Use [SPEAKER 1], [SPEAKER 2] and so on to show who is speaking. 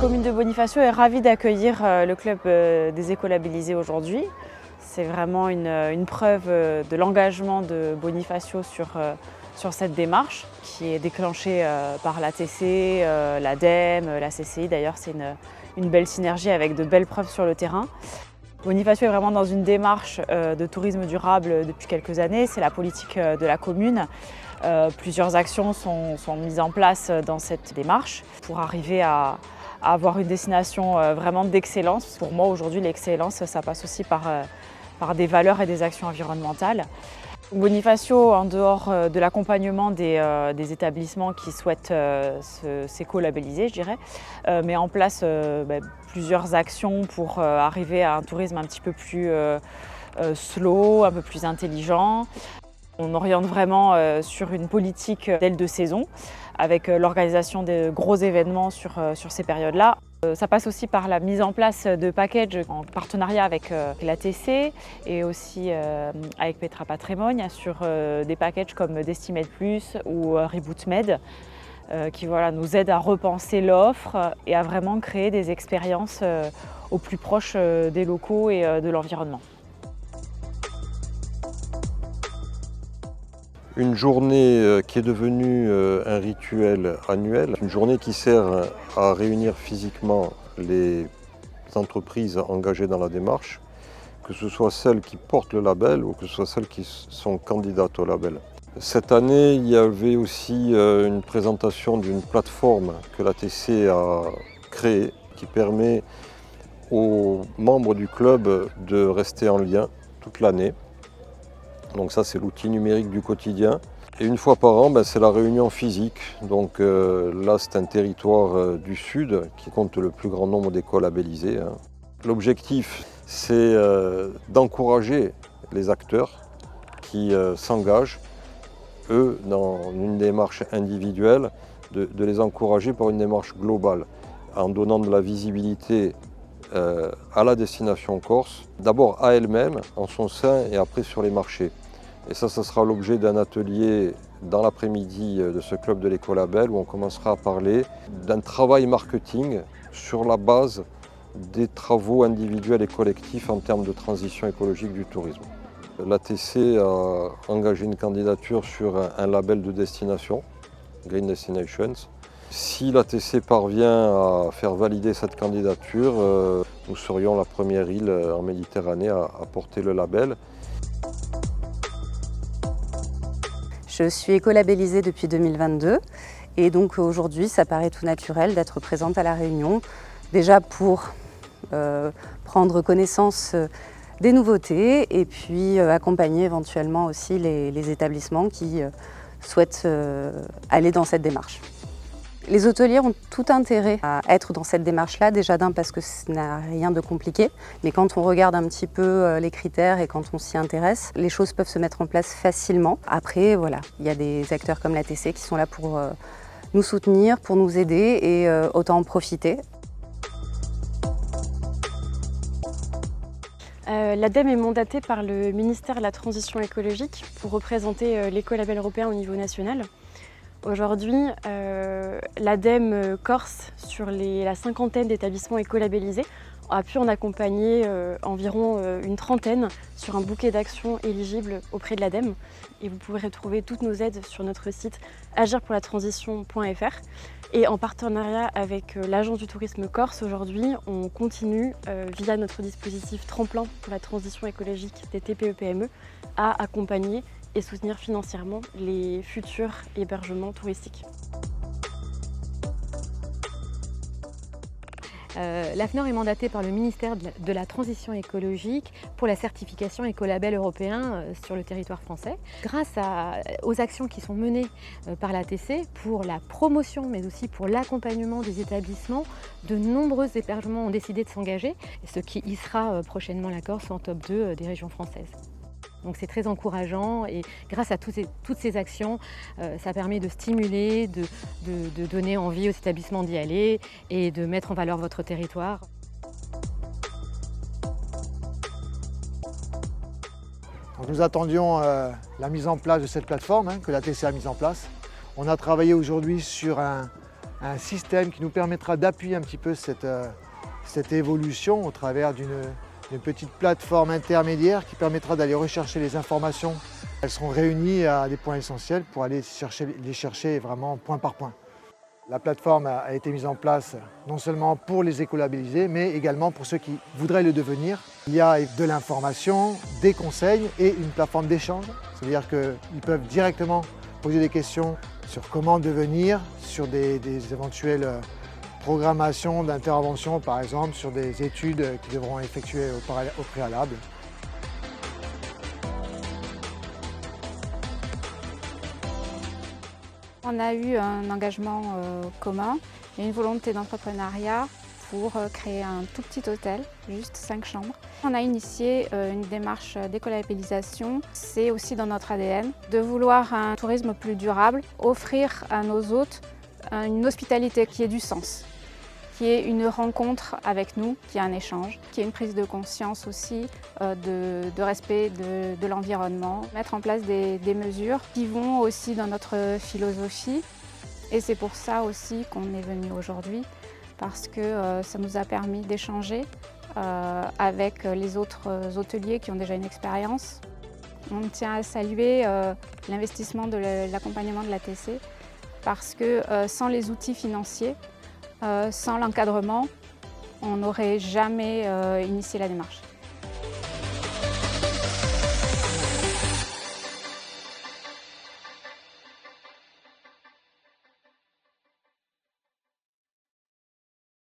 [SPEAKER 1] commune de Bonifacio est ravie d'accueillir le club des écolabellisés aujourd'hui. C'est vraiment une preuve de l'engagement de Bonifacio sur cette démarche qui est déclenchée par l'ATC, l'ADEME, la CCI. D'ailleurs, c'est une belle synergie avec de belles preuves sur le terrain. Bonifacio est vraiment dans une démarche de tourisme durable depuis quelques années. C'est la politique de la commune. Plusieurs actions sont mises en place dans cette démarche pour arriver à avoir une destination vraiment d'excellence. Pour moi, aujourd'hui, l'excellence, ça passe aussi par des valeurs et des actions environnementales. Bonifacio, en dehors de l'accompagnement des établissements qui souhaitent s'éco-labelliser, je dirais, met en place plusieurs actions pour arriver à un tourisme un petit peu plus slow, un peu plus intelligent. On oriente vraiment sur une politique d'aile de saison avec l'organisation de gros événements sur ces périodes-là. Ça passe aussi par la mise en place de packages en partenariat avec l'ATC et aussi avec Petra Patrimoine sur des packages comme Destimate Plus ou Reboot Med qui nous aident à repenser l'offre et à vraiment créer des expériences au plus proche des locaux et de l'environnement.
[SPEAKER 2] Une journée qui est devenue un rituel annuel, une journée qui sert à réunir physiquement les entreprises engagées dans la démarche, que ce soit celles qui portent le label ou que ce soit celles qui sont candidates au label. Cette année, il y avait aussi une présentation d'une plateforme que l'ATC a créée qui permet aux membres du club de rester en lien toute l'année. Donc ça, c'est l'outil numérique du quotidien. Et une fois par an, c'est la réunion physique. Donc là, c'est un territoire du Sud qui compte le plus grand nombre d'écolabellisés. L'objectif, c'est d'encourager les acteurs qui s'engagent, eux, dans une démarche individuelle, de les encourager par une démarche globale, en donnant de la visibilité à la destination corse, d'abord à elle-même, en son sein, et après sur les marchés. Et ça sera l'objet d'un atelier dans l'après-midi de ce club de l'écolabel où on commencera à parler d'un travail marketing sur la base des travaux individuels et collectifs en termes de transition écologique du tourisme. L'ATC a engagé une candidature sur un label de destination, Green Destinations. Si l'ATC parvient à faire valider cette candidature, nous serions la première île en Méditerranée à porter le label.
[SPEAKER 3] Je suis écolabellisée depuis 2022 et donc aujourd'hui ça paraît tout naturel d'être présente à La Réunion, déjà pour prendre connaissance des nouveautés et puis accompagner éventuellement aussi les établissements qui souhaitent aller dans cette démarche. Les hôteliers ont tout intérêt à être dans cette démarche-là, déjà d'un parce que ça n'a rien de compliqué, mais quand on regarde un petit peu les critères et quand on s'y intéresse, les choses peuvent se mettre en place facilement. Après, voilà, il y a des acteurs comme l'ATC qui sont là pour nous soutenir, pour nous aider et autant en profiter.
[SPEAKER 4] L'ADEME est mandatée par le ministère de la Transition écologique pour représenter l'écolabel européen au niveau national. Aujourd'hui, l'ADEME Corse, sur la cinquantaine d'établissements écolabellisés, a pu en accompagner environ une trentaine sur un bouquet d'actions éligibles auprès de l'ADEME. Et vous pourrez retrouver toutes nos aides sur notre site agirpourlatransition.fr. Et en partenariat avec l'Agence du tourisme corse, aujourd'hui, on continue, via notre dispositif Tremplin pour la transition écologique des TPE-PME, à accompagner et soutenir financièrement les futurs hébergements touristiques.
[SPEAKER 5] L'AFNOR est mandatée par le ministère de la Transition écologique pour la certification écolabel européen sur le territoire français. Grâce aux actions qui sont menées par l'ATC pour la promotion mais aussi pour l'accompagnement des établissements, de nombreux hébergements ont décidé de s'engager, ce qui hissera prochainement la Corse en top 2 des régions françaises. Donc c'est très encourageant et grâce à toutes ces actions, ça permet de stimuler, de donner envie aux établissements d'y aller et de mettre en valeur votre territoire.
[SPEAKER 6] Nous attendions la mise en place de cette plateforme que l'ATC a mise en place. On a travaillé aujourd'hui sur un un système qui nous permettra d'appuyer un petit peu cette évolution au travers d'une petite plateforme intermédiaire qui permettra d'aller rechercher les informations. Elles seront réunies à des points essentiels pour aller les chercher vraiment point par point. La plateforme a été mise en place non seulement pour les écolabellisés, mais également pour ceux qui voudraient le devenir. Il y a de l'information, des conseils et une plateforme d'échange. C'est-à-dire qu'ils peuvent directement poser des questions sur comment devenir, sur des éventuelles programmations d'intervention, par exemple, sur des études qu'ils devront effectuer au préalable.
[SPEAKER 7] On a eu un engagement commun et une volonté d'entrepreneuriat pour créer un tout petit hôtel, juste 5 chambres. On a initié une démarche d'écolabellisation. C'est aussi dans notre ADN de vouloir un tourisme plus durable, offrir à nos hôtes une hospitalité qui ait du sens, qui est une rencontre avec nous, qui est un échange, qui est une prise de conscience aussi de respect de l'environnement, mettre en place des mesures qui vont aussi dans notre philosophie. Et c'est pour ça aussi qu'on est venu aujourd'hui, parce que ça nous a permis d'échanger avec les autres hôteliers qui ont déjà une expérience. On tient à saluer l'investissement de l'accompagnement de l'ATC, parce que sans les outils financiers, sans l'encadrement, on n'aurait jamais initié la démarche.